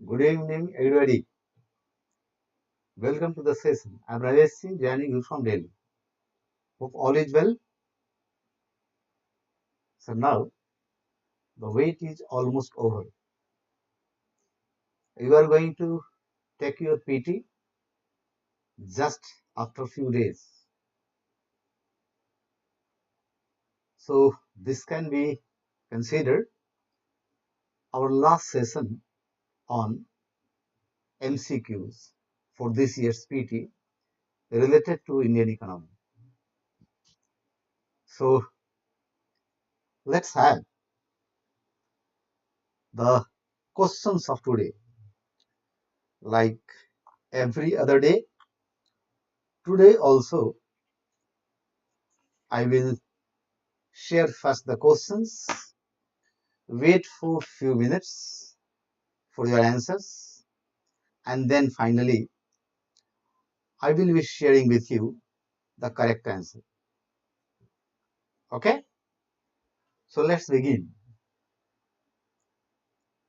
Good evening, everybody. Welcome to the session. I'm Ramesh Singh, joining you from Delhi. Hope all is well. So now the wait is almost over. You are going to take your PT just after a few days. So this can be considered our last session on MCQs for this year's PT related to Indian economy. So let's have the questions of today. Like every other day, today also I will share first the questions, wait for few minutes for your answers, and then finally I will be sharing with you the correct answer. Okay? So let's begin.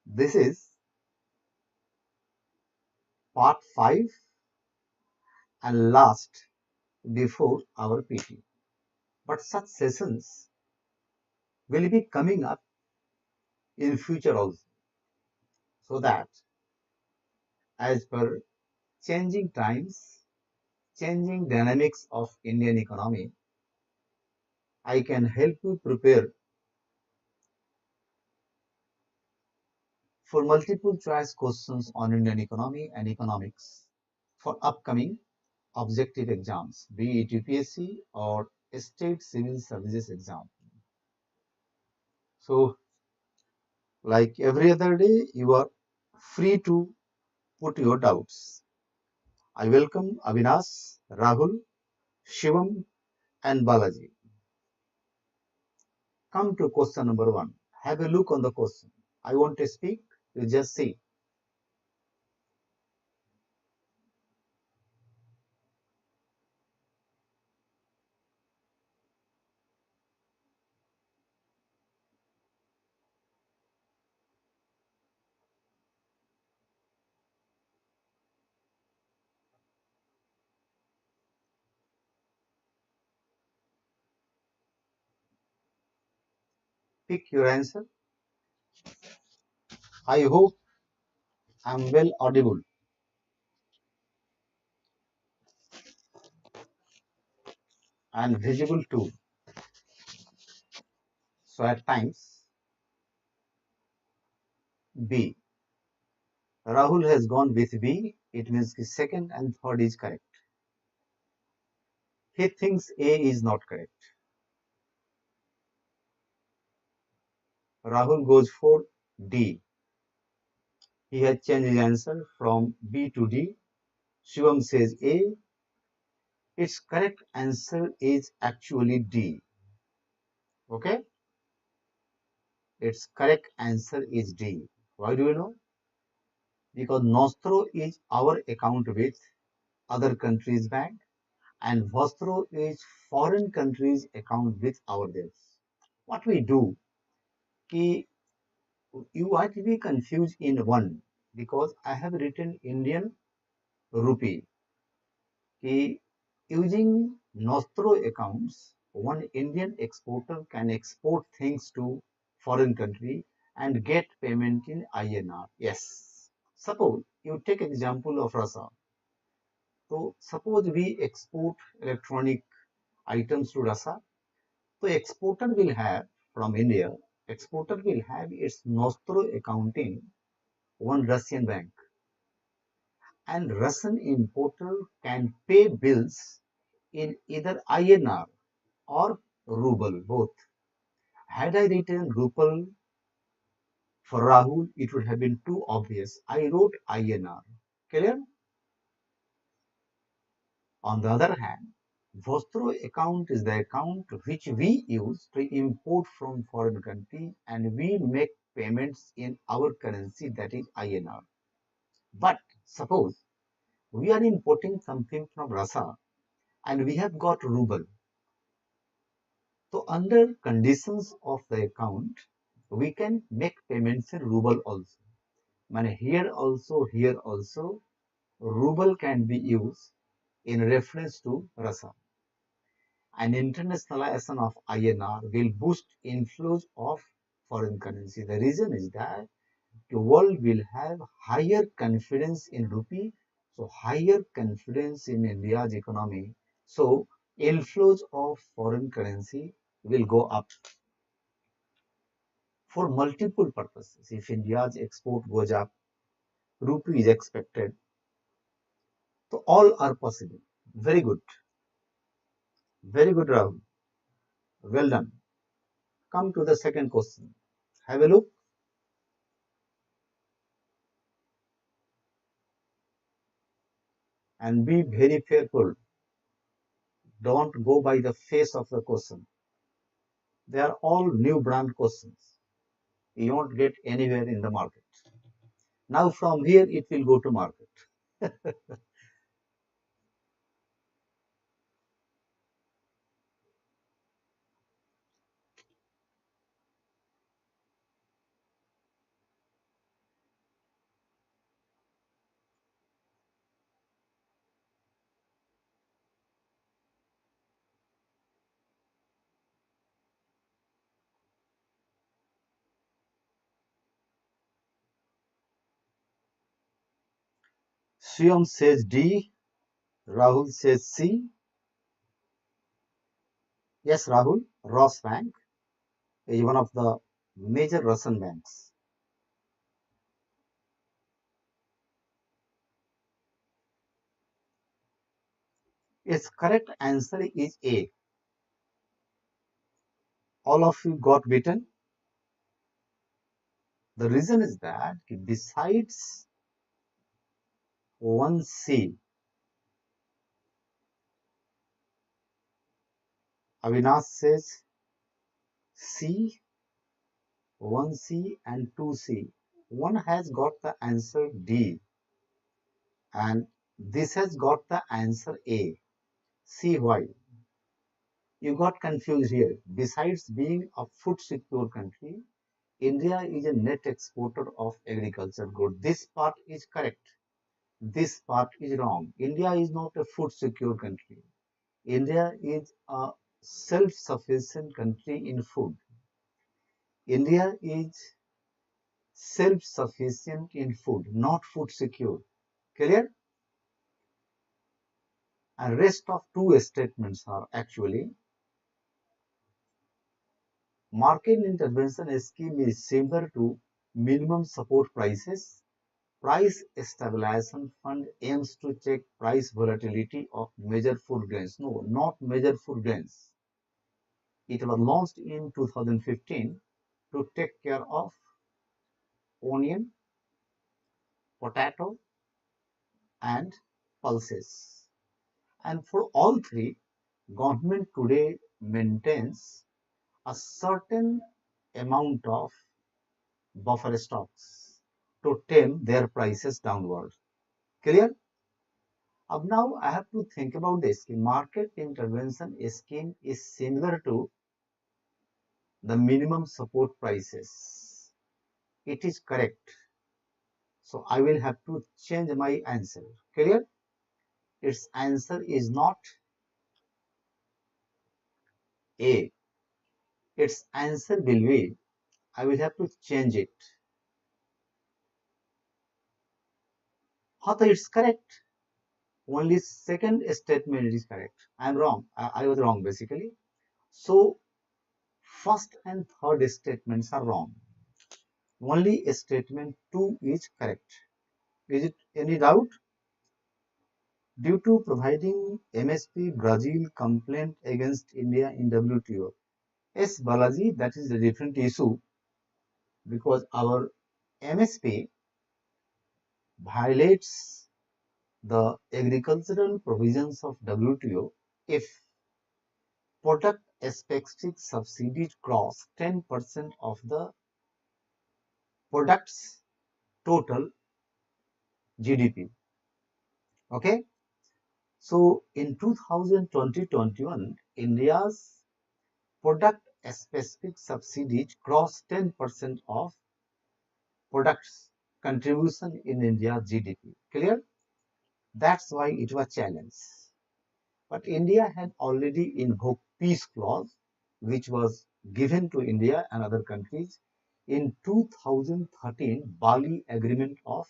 This is part 5 and last before our PT. But such sessions will be coming up in future also, so that as per changing times, changing dynamics of Indian economy, I can help you prepare for multiple choice questions on Indian economy and economics for upcoming objective exams, be it UPSC or state civil services exam. So, like every other day, you are free to put your doubts. I welcome Avinash, Rahul, Shivam, and Balaji. Come to question number 1. Have a look on the question. I want to speak, you just see. Pick your answer. I hope I am well audible and visible too. So at times, B. Rahul has gone with B. It means his second and third is correct. He thinks A is not correct. Rahul goes for D. He has changed his answer from B to D. Shivam says A. Its correct answer is actually D. Okay? Its correct answer is D. Why do you know? Because Nostro is our account with other countries' bank and Vostro is foreign countries' account with our debts. What we do, ki you might be confused in one because I have written Indian rupee. Ki using Nostro accounts, one Indian exporter can export things to foreign country and get payment in INR. Yes. Suppose you take example of Russia. So suppose we export electronic items to Russia. So exporter will have from India, exporter will have its Nostro accounting one Russian bank, and Russian importer can pay bills in either INR or ruble, both. Had I written ruble for Rahul, it would have been too obvious. I wrote INR. Clear? On the other hand, Vostro account is the account which we use to import from foreign country and we make payments in our currency, that is INR. But suppose we are importing something from Russia and we have got ruble. So under conditions of the account, we can make payments in ruble also. And here also, ruble can be used in reference to Russia. An internationalization of INR will boost inflows of foreign currency. The reason is that the world will have higher confidence in rupee, so higher confidence in India's economy. So inflows of foreign currency will go up for multiple purposes. If India's export goes up, rupee is expected. So all are possible. Very good. Very good, Rahul. Well done. Come to the second question. Have a look and be very careful. Don't go by the face of the question. They are all new brand questions. You won't get anywhere in the market. Now from here it will go to market. Shivam says D, Rahul says C. Yes, Rahul, Bank is one of the major Russian banks. Its correct answer is A. All of you got beaten. The reason is that besides one C, Avinash says C, one C and two C. One has got the answer D and this has got the answer A. See why. You got confused here. Besides being a food secure country, India is a net exporter of agriculture goods. This part is correct. This part is wrong. India is not a food secure country. India is a self-sufficient country in food. India is self-sufficient in food, not food secure. Clear? And rest of two statements are actually market intervention scheme is similar to minimum support prices. Price stabilization fund aims to check price volatility of major food grains. No, not major food grains. It was launched in 2015 to take care of onion, potato, and pulses. And for all three, government today maintains a certain amount of buffer stocks to tame their prices downward. Clear? Now I have to think about this. Market intervention scheme is similar to the minimum support prices. It is correct. So I will have to change my answer. Clear? Its answer is not A. Its answer will be, I will have to change it. Hatha, it's correct. Only second statement is correct. I am wrong. I was wrong basically. So first and third statements are wrong. Only statement 2 is correct. Is it any doubt? Due to providing MSP, Brazil complaint against India in WTO. Yes, Balaji, that is a different issue because our MSP violates the agricultural provisions of WTO if product specific subsidies cross 10% of the product's total GDP. Okay. So in 2020-21, India's product specific subsidies crossed 10% of products contribution in India's GDP. Clear? That's why it was challenged. But India had already invoked peace clause, which was given to India and other countries in 2013 Bali Agreement of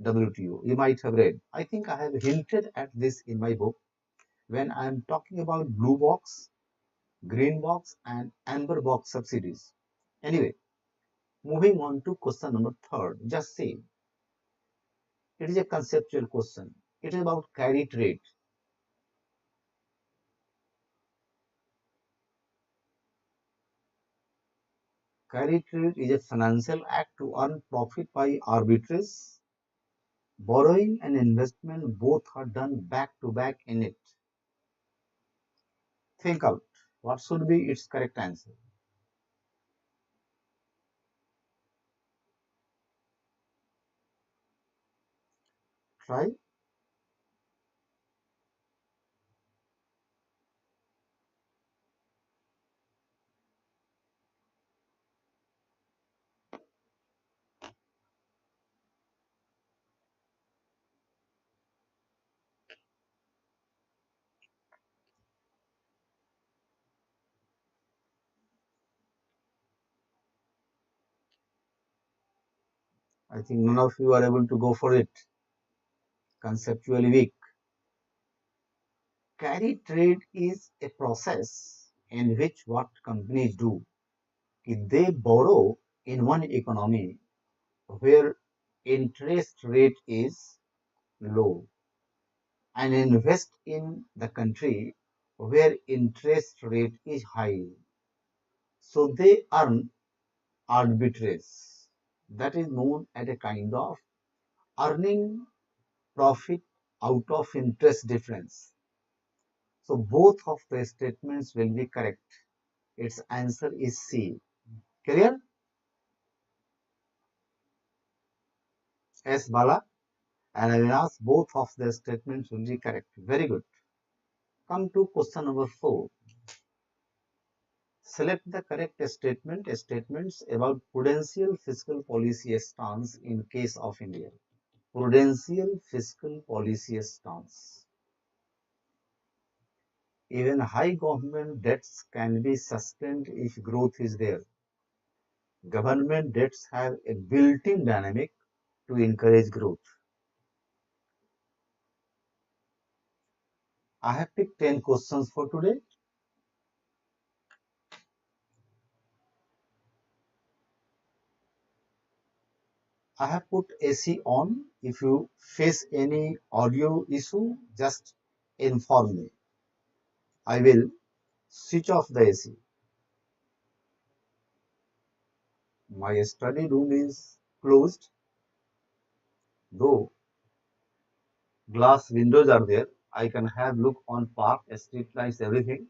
WTO. You might have read. I think I have hinted at this in my book when I am talking about blue box, green box, and amber box subsidies. Anyway, moving on to question number third. Just say it is a conceptual question. It is about carry trade. Carry trade is a financial act to earn profit by arbitrage. Borrowing and investment both are done back to back in it. Think out what should be its correct answer. Try. I think none of you are able to go for it. Conceptually weak. Carry trade is a process in which what companies do is they borrow in one economy where interest rate is low and invest in the country where interest rate is high. So they earn arbitrage. That is known as a kind of earning profit out of interest difference. So both of the statements will be correct. Its answer is C. Clear? S. Bala. And I will ask both of the statements will be correct. Very good. Come to question number 4. Select the correct statement, statements about prudential fiscal policy stance in case of India. Prudential fiscal policy stance. Even high government debts can be sustained if growth is there. Government debts have a built-in dynamic to encourage growth. I have picked 10 questions for today. I have put AC on. If you face any audio issue, just inform me. I will switch off the AC. My study room is closed, though glass windows are there. I can have look on park, street lights, everything,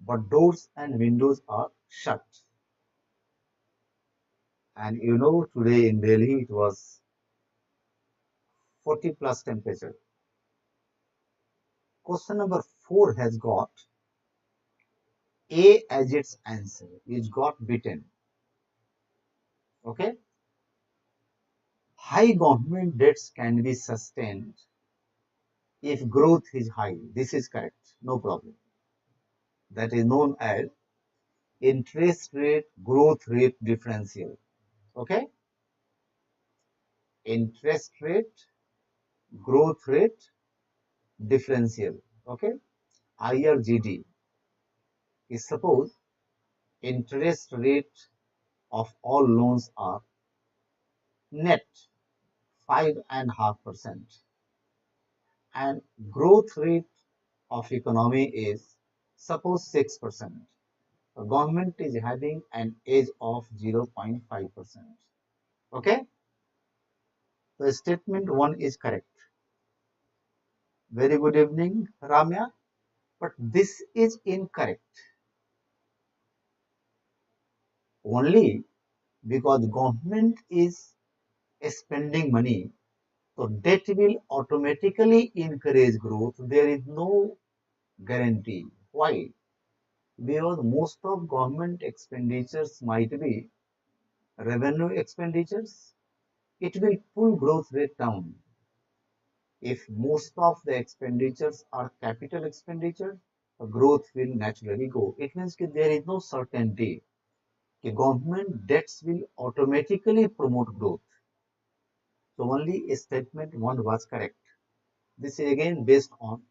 but doors and windows are shut. And you know, today in Delhi it was 40 plus temperature. Question number 4 has got A as its answer, which got beaten. Okay. High government debts can be sustained if growth is high. This is correct. No problem. That is known as interest rate growth rate differential. Okay. Interest rate growth rate differential. Okay. IRGD is suppose interest rate of all loans are net 5.5% and growth rate of economy is suppose 6%. The government is having an edge of 0.5%. Okay, so statement 1 is correct. Very good evening, Ramya. But this is incorrect only because government is spending money, so debt will automatically encourage growth. There is no guarantee. Why? Because most of government expenditures might be revenue expenditures It will pull growth rate down. If most of the expenditures are capital expenditure, growth will naturally go. It means that there is no certainty. Government debts will automatically promote growth. So only statement one was correct. This is again based on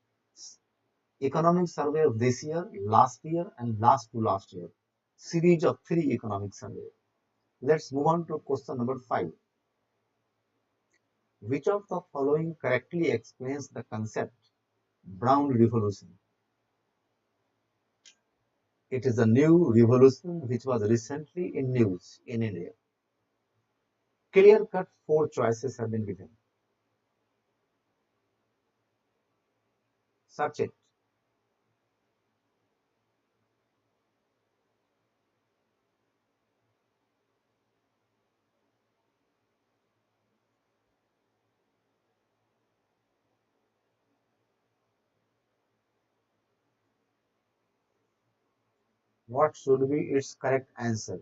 economic survey of this year, last year, and last to last year. Series of three economic survey. Let's move on to question number 5. Which of the following correctly explains the concept brown revolution? It is a new revolution which was recently in news in India. Clear cut 4 choices have been given. Search it. What should be its correct answer?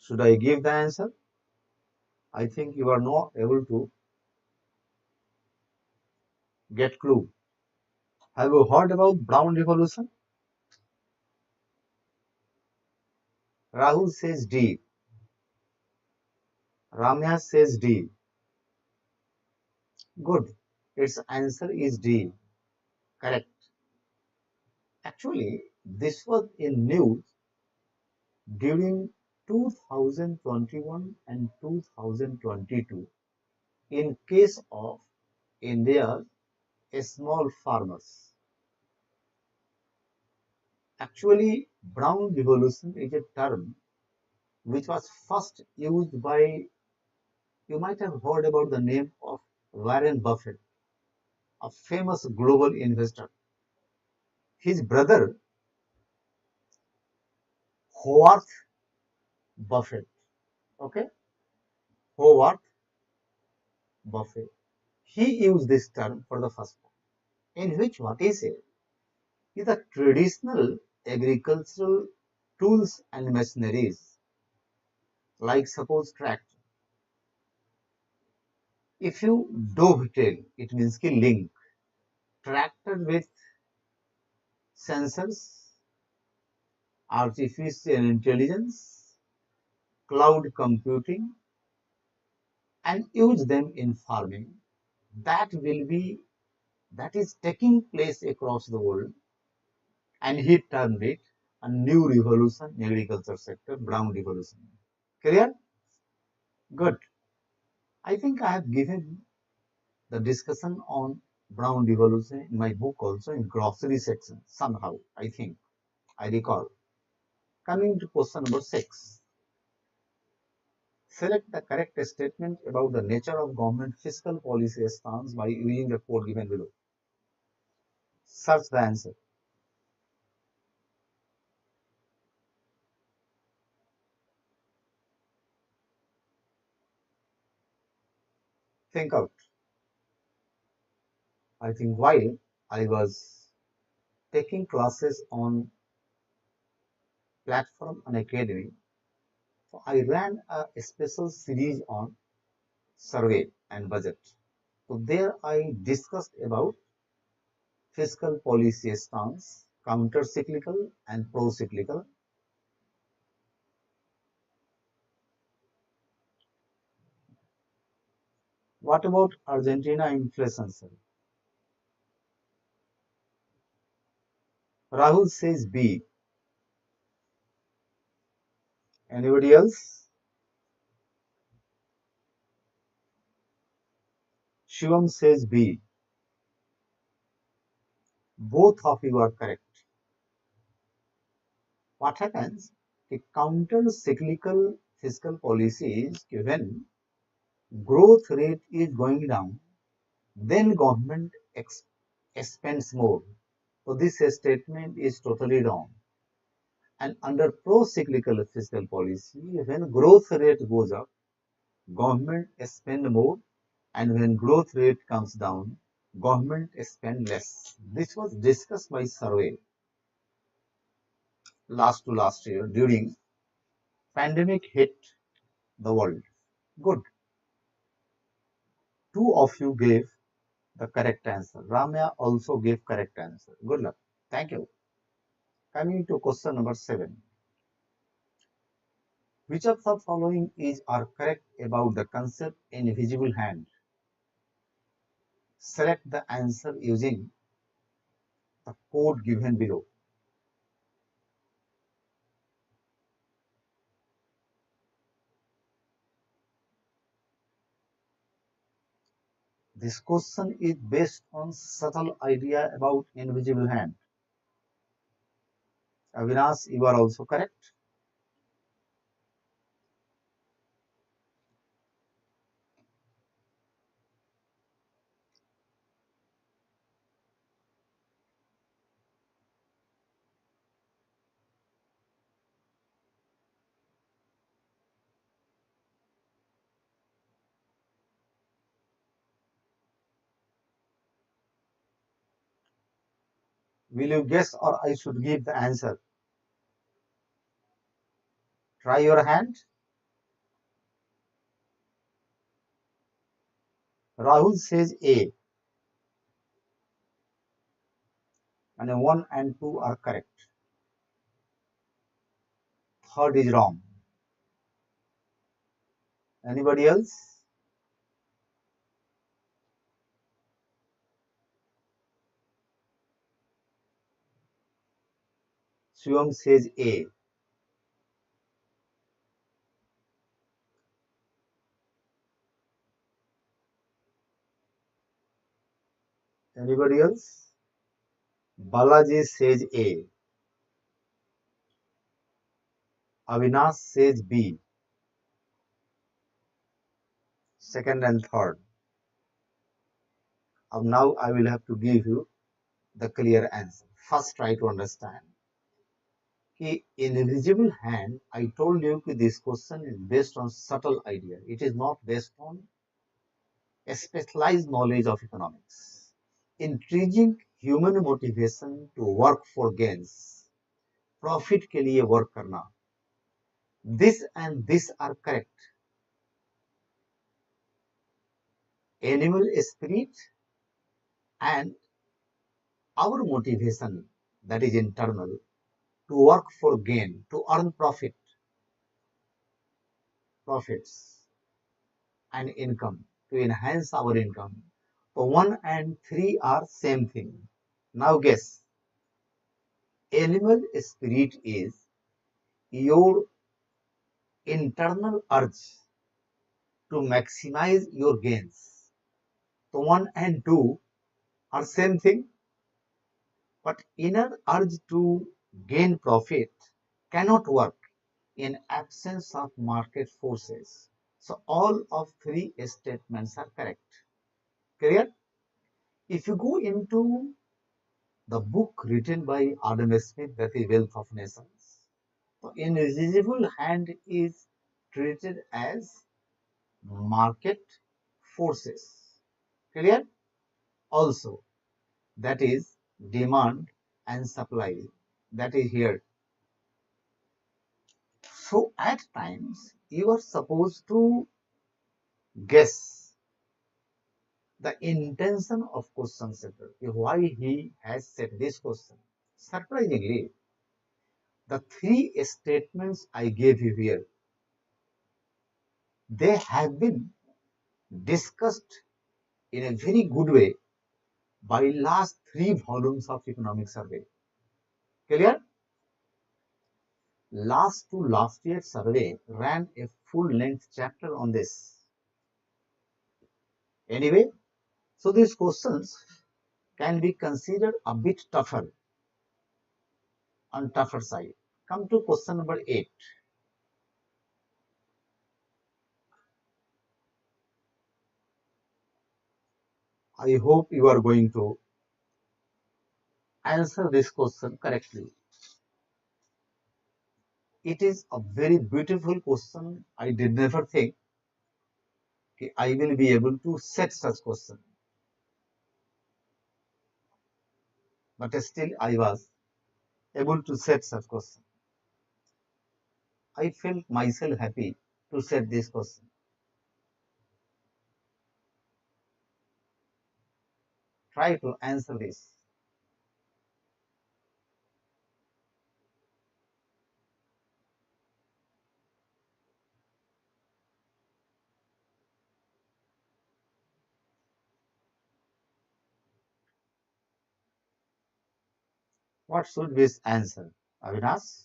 Should I give the answer? I think you are not able to get clue. Have you heard about brown revolution? Rahul says D. Ramya says D. Good. Its answer is D. Correct. Actually, this was in news during 2021 and 2022 in case of India's small farmers. Actually, brown revolution is a term which was first used by, you might have heard about the name of Warren Buffett, a famous global investor. His brother, Howard Buffett, okay, Howard Buffett, he used this term for the first time, in which what he said is the traditional agricultural tools and machineries, like suppose tractor. If you dovetail, it means ki link tractor with sensors, artificial intelligence, cloud computing, and use them in farming, that will be that is taking place across the world, and he termed it a new revolution in agriculture sector, brown revolution. Clear? Good. I think I have given the discussion on brown revolution in my book also in grocery section somehow, I think. I recall. Coming to question number 6. Select the correct statement about the nature of government fiscal policy stance by using the code given below. Search the answer. Think out. I think while I was taking classes on platform and academy, so I ran a special series on survey and budget. So there I discussed about fiscal policy stance, counter-cyclical and pro-cyclical. What about Argentina inflation, sir? Rahul says B. Anybody else? Shivam says B. Both of you are correct. What happens? The counter-cyclical fiscal policy is when growth rate is going down, then government spends more. So this statement is totally wrong. And under pro-cyclical fiscal policy, when growth rate goes up, government spend more, and when growth rate comes down, government spend less. This was discussed by survey last to last year during pandemic hit the world. Good. Two of you gave the correct answer. Ramya also gave correct answer. Good luck. Thank you. Coming to question number 7. Which of the following is are correct about the concept invisible hand? Select the answer using the code given below. This question is based on subtle idea about invisible hand. Avinash, you are also correct. Will you guess or I should give the answer? Try your hand. Rahul says A, and 1 and 2 are correct. Third is wrong. Anybody else? Shivam says A. Anybody else? Balaji says A. Avinash says B. Second and third. Now I will have to give you the clear answer. First, try to understand. Invisible hand, I told you this question is based on subtle idea. It is not based on a specialized knowledge of economics. Intrinsic human motivation to work for gains, profit के लिए work करना. This and this are correct. Animal spirit and our motivation, that is internal, to work for gain, to earn profits and income, to enhance our income. So 1 and 3 are same thing. Now guess. Animal spirit is your internal urge to maximize your gains. So 1 and 2 are same thing, but inner urge to gain profit cannot work in absence of market forces. So all of three statements are correct. Clear? If you go into the book written by Adam Smith, that is Wealth of Nations, the invisible hand is treated as market forces. Clear? Also, that is demand and supply. That is here. So at times you are supposed to guess the intention of question setter, why he has said this question. Surprisingly, the three statements I gave you here, they have been discussed in a very good way by last 3 volumes of economic survey. Clear? Last to last year survey ran a full-length chapter on this. Anyway, so these questions can be considered a bit tougher, on tougher side. Come to question number 8. I hope you are going to answer this question correctly. It is a very beautiful question. I did never think I will be able to set such question. but still I was able to set such question. I felt myself happy to set this question. Try to answer this. What should be his answer? Avinash,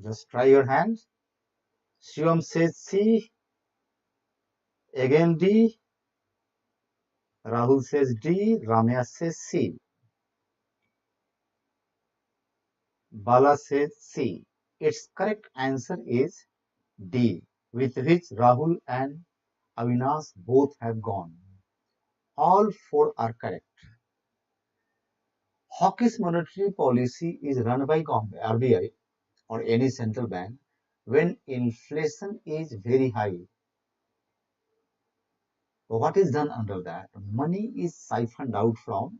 just try your hand. Shivam says C, again D. Rahul says D. Ramya says C. Bala says C. Its correct answer is D, with which Rahul and Avinash both have gone. All four are correct. Hawkish monetary policy is run by RBI or any central bank when inflation is very high. So what is done under that? Money is siphoned out from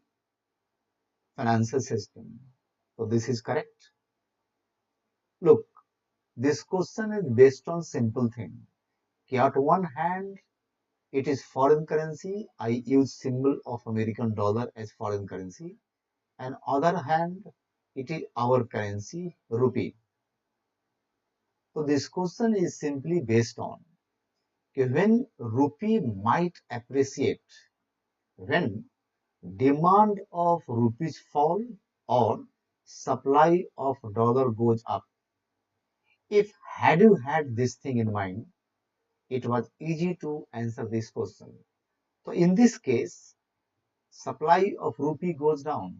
financial system. So this is correct. Look, this question is based on simple thing. At one hand, it is foreign currency. I use symbol of American dollar as foreign currency. And other hand, it is our currency, rupee. So this question is simply based on when rupee might appreciate, when demand of rupees fall or supply of dollar goes up. If had you had this thing in mind, it was easy to answer this question. So in this case, supply of rupee goes down.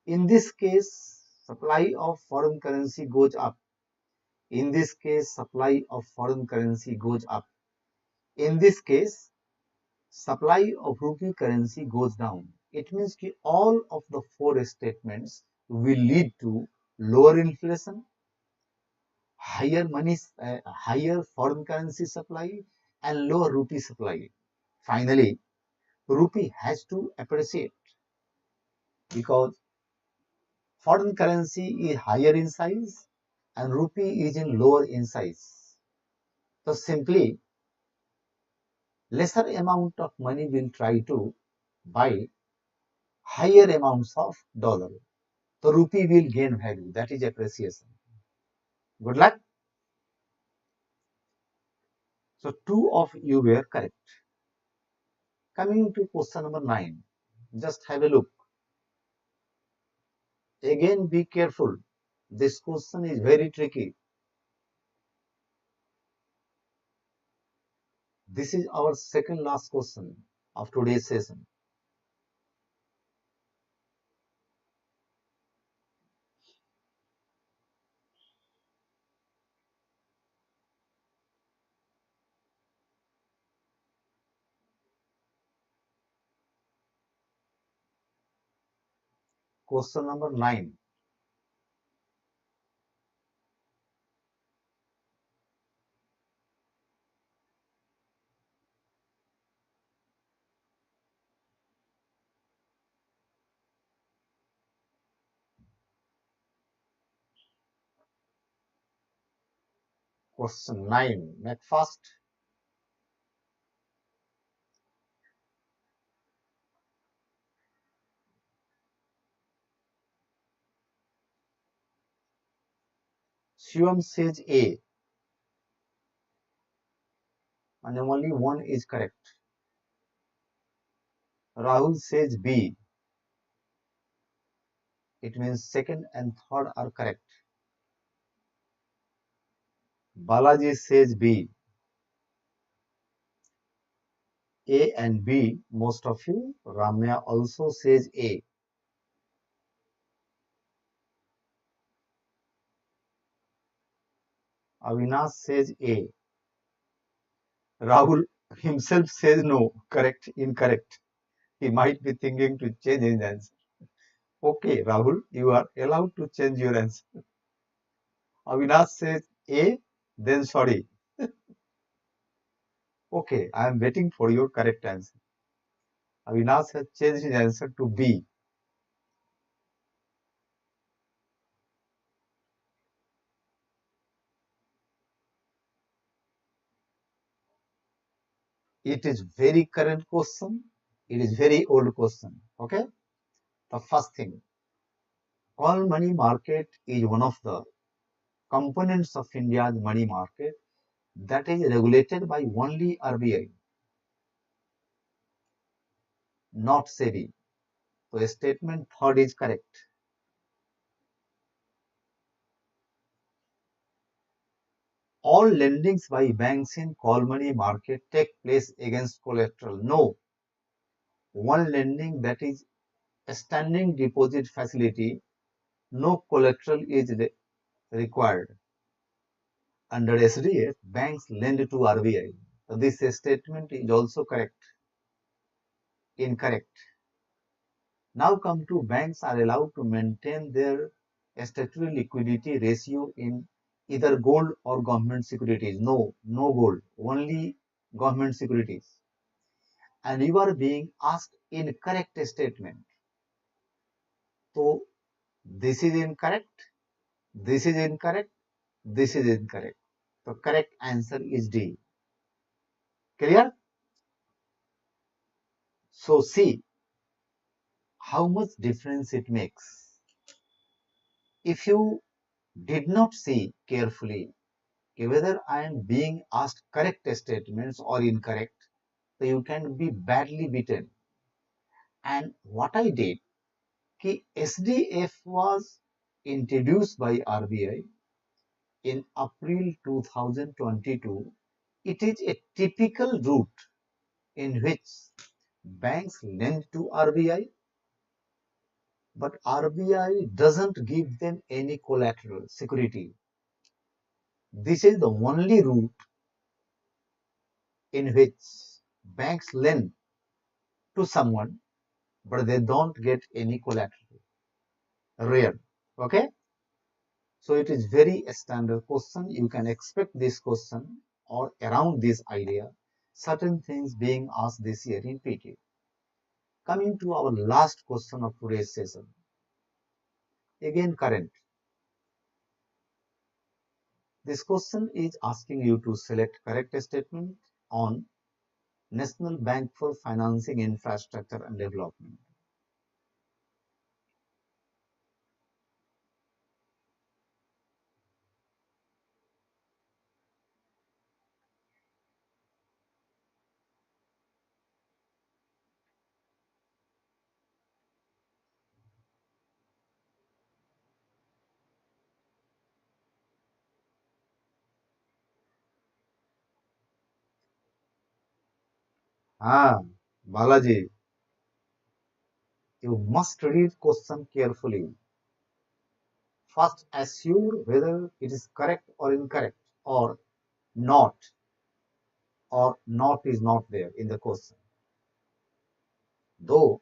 In this case, supply of foreign currency goes up. In this case, supply of foreign currency goes up. In this case, supply of rupee currency goes down. It means that all of the four statements will lead to lower inflation, higher foreign currency supply, and lower rupee supply. Finally, rupee has to appreciate because foreign currency is higher in size and rupee is in lower in size. So simply, lesser amount of money will try to buy higher amounts of dollar. The rupee will gain value. That is appreciation. Good luck. So two of you were correct. Coming to question number 9. Just have a look. Again, be careful. This question is very tricky. This is our second last question of today's session. Question number 9. Question 9. Make fast. Shivam says A and only one is correct. Rahul says B. It means second and third are correct. Balaji says B. A and B, most of you. Ramya also says A. Avinash says A. Rahul himself says no, correct, incorrect. He might be thinking to change his answer. Okay, Rahul, you are allowed to change your answer. Avinash says A, then sorry. Okay, I am waiting for your correct answer. Avinash has changed his answer to B. It is very current question. It is very old question. Okay. The first thing, call money market is one of the components of India's money market that is regulated by only RBI, not SEBI. So statement third is correct. All lendings by banks in call money market take place against collateral. No, one lending that is a standing deposit facility, no collateral is required. Under SDF, banks lend to RBI. So this statement is also correct. Incorrect. Now come to banks are allowed to maintain their statutory liquidity ratio in either gold or government securities. No, no gold, only government securities. And you are being asked incorrect statement. So this is incorrect, this is incorrect, this is incorrect. The correct answer is D. Clear? So see how much difference it makes. If you did not see carefully whether I am being asked correct statements or incorrect, so you can be badly beaten. And what I did, कि SDF was introduced by RBI in April 2022. It is a typical route in which banks lend to RBI, but RBI doesn't give them any collateral security. This is the only route in which banks lend to someone, but they don't get any collateral. Rare. Okay. So it is very standard question. You can expect this question or around this idea, certain things being asked this year in PT. Coming to our last question of today's session. Again, current. This question is asking you to select correct statement on National Bank for Financing Infrastructure and Development. Balaji, you must read question carefully. First, assure whether it is correct or incorrect not, or not is not there in the question. Though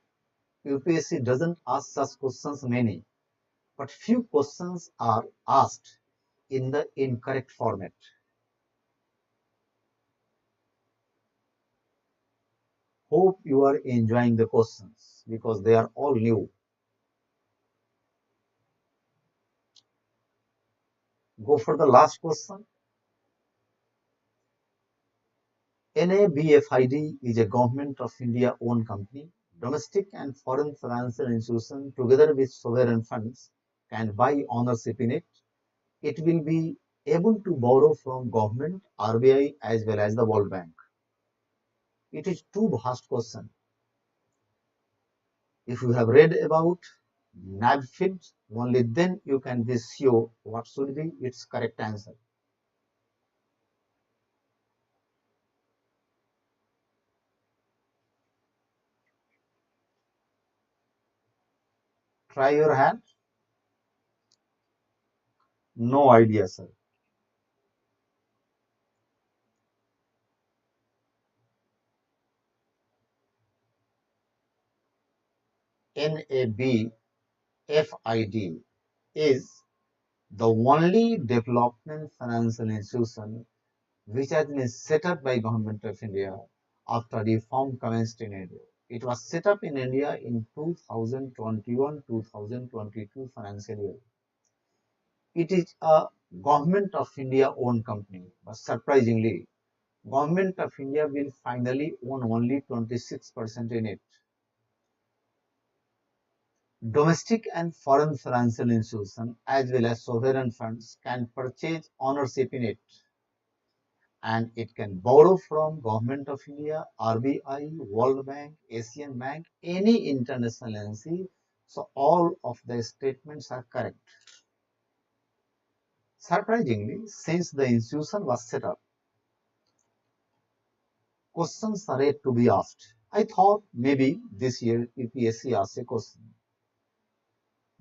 UPSC doesn't ask such questions many, but few questions are asked in the incorrect format. Hope you are enjoying the questions because they are all new. Go for the last question. NABFID is a Government of India owned company. Domestic and foreign financial institutions, together with sovereign funds, can buy ownership in it. It will be able to borrow from government, RBI, as well as the World Bank. It is too vast question. If you have read about NABFID, only then you can be sure what should be its correct answer. Try your hand. No idea, sir. NABFID is the only development financial institution which has been set up by Government of India after reform commenced in India. It was set up in India in 2021-2022 financial year. It is a Government of India owned company, but surprisingly, Government of India will finally own only 26% in it. Domestic and foreign financial institutions as well as sovereign funds can purchase ownership in it, and it can borrow from Government of India, RBI, World Bank, Asian Bank, any international agency. So all of the statements are correct. Surprisingly, since the institution was set up, questions are yet to be asked. I thought maybe this year UPSC asks a question.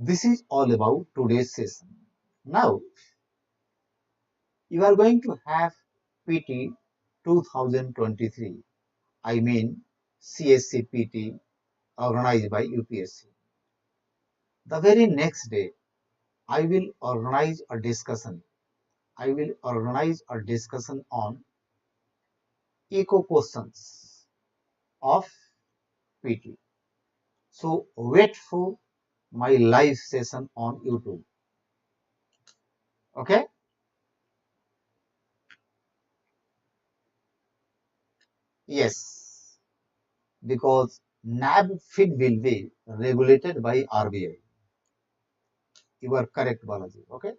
This is all about today's session. Now, you are going to have PT 2023, I mean CSC PT organized by UPSC. The very next day, I will organize a discussion. I will organize a discussion on eco questions of PT. So wait for my live session on YouTube. Okay? Yes, because NAB feed will be regulated by RBI. You are correct, Balaji. Okay?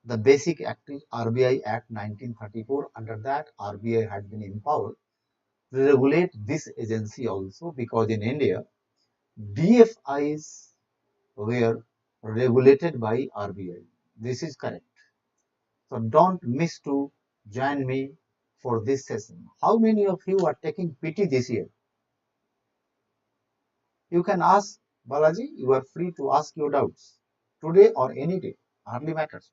The basic act is RBI Act 1934. Under that, RBI had been empowered to regulate this agency also, because in India, DFIs were regulated by RBI. This is correct. So don't miss to join me for this session. How many of you are taking PT this year? You can ask Balaji. You are free to ask your doubts today or any day. Hardly matters.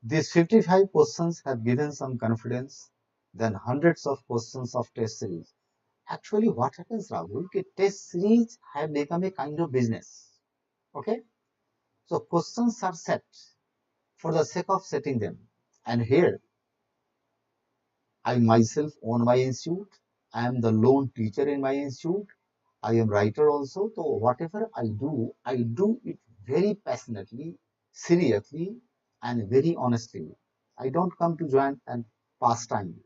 These 55 questions have given some confidence than hundreds of questions of test series. Actually, what happens, Rahul, test series have become a kind of business. Okay? So questions are set for the sake of setting them. And here, I myself own my institute. I am the lone teacher in my institute. I am writer also. So whatever I do it very passionately, seriously, and very honestly. I don't come to join and pass time.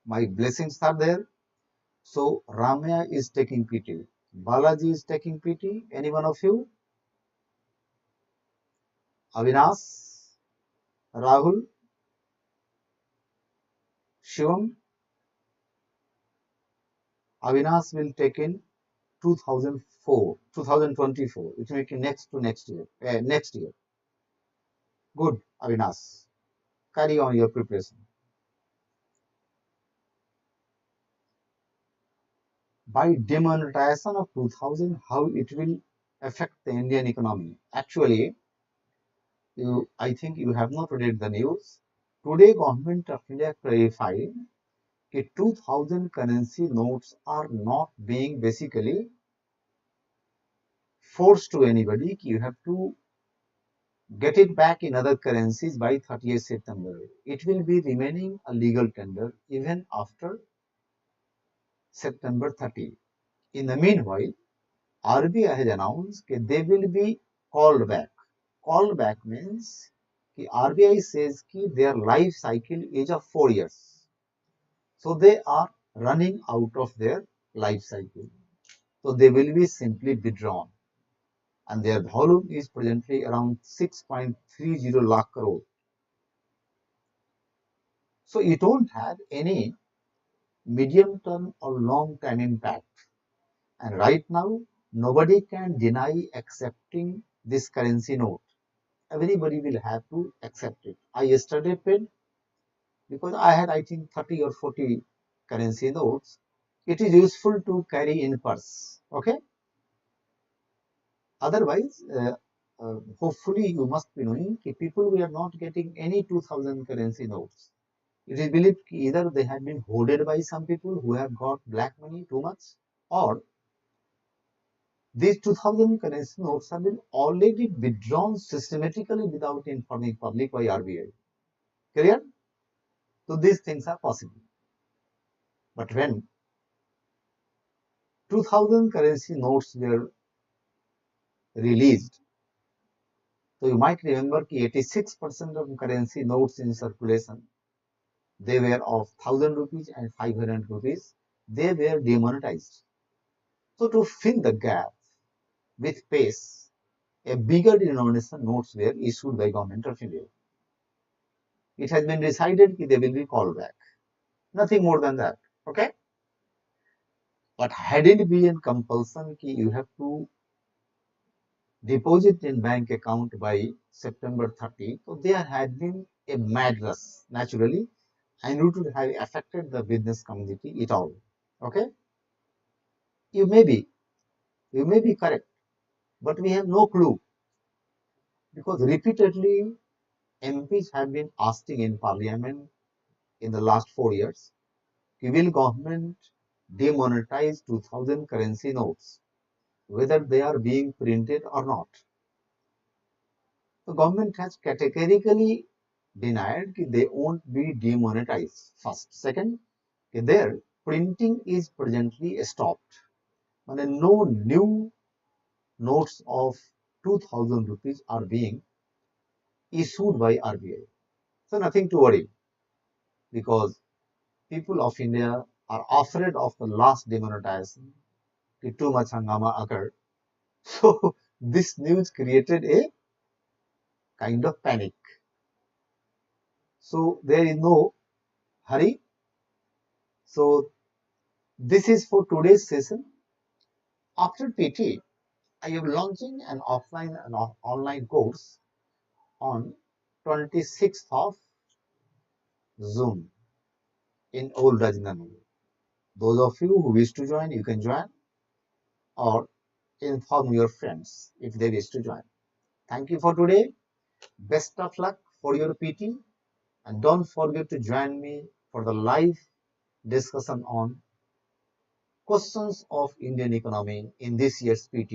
My blessings are there. So Ramya is taking PT. Balaji is taking PT. Any one of you? Avinash, Rahul, Shivam. Avinash will take in 2024. It will be next year. Next year. Good, Avinash. Carry on your preparation. By demonetization of 2000, how it will affect the Indian economy? Actually, I think you have not read the news. Today, Government of India clarified that 2000 currency notes are not being basically forced to anybody. You have to get it back in other currencies by 30th September. It will be remaining a legal tender even after September 30. In the meanwhile, RBI has announced that they will be called back. Called back means कि RBI says कि their life cycle is of 4 years. So they are running out of their life cycle. So they will be simply withdrawn. And their volume is presently around 6.30 lakh crore. So you don't have any medium term or long term impact. And right now, nobody can deny accepting this currency note. Everybody will have to accept it. I yesterday paid because I had, I think, 30 or 40 currency notes. It is useful to carry in purse. Okay. Otherwise, hopefully you must be knowing that people were not getting any 2000 currency notes. It is believed either they had been hoarded by some people who have got black money too much, or these 2000 currency notes have been already withdrawn systematically without informing public by RBI. Clear? So these things are possible. But when 2000 currency notes were released, so you might remember that 86% of currency notes in circulation, they were of 1000 rupees and 500 rupees. They were demonetized. So to fill the gap with pace, a bigger denomination notes were issued by Government of India. It has been decided that they will be called back. Nothing more than that. Okay? But had it been a compulsion that you have to deposit in bank account by September 30, so there had been a mad rush, naturally, and it would have affected the business community at all. Okay? You may be, you may be correct, but we have no clue because repeatedly MPs have been asking in parliament in the last 4 years, will government demonetize 2000 currency notes, whether they are being printed or not. The government has categorically denied that they won't be demonetized. First. Second, their printing is presently stopped. And no new notes of 2000 rupees are being issued by RBI. So nothing to worry because people of India are afraid of the last demonetization. Too much hangama occurred. So this news created a kind of panic. So there is no hurry. So this is for today's session. After PT, I am launching an offline and online course on 26th of June in Old Rajinder. Those of you who wish to join, you can join or inform your friends if they wish to join. Thank you for today. Best of luck for your PT and don't forget to join me for the live discussion on questions of Indian economy in this year's PT.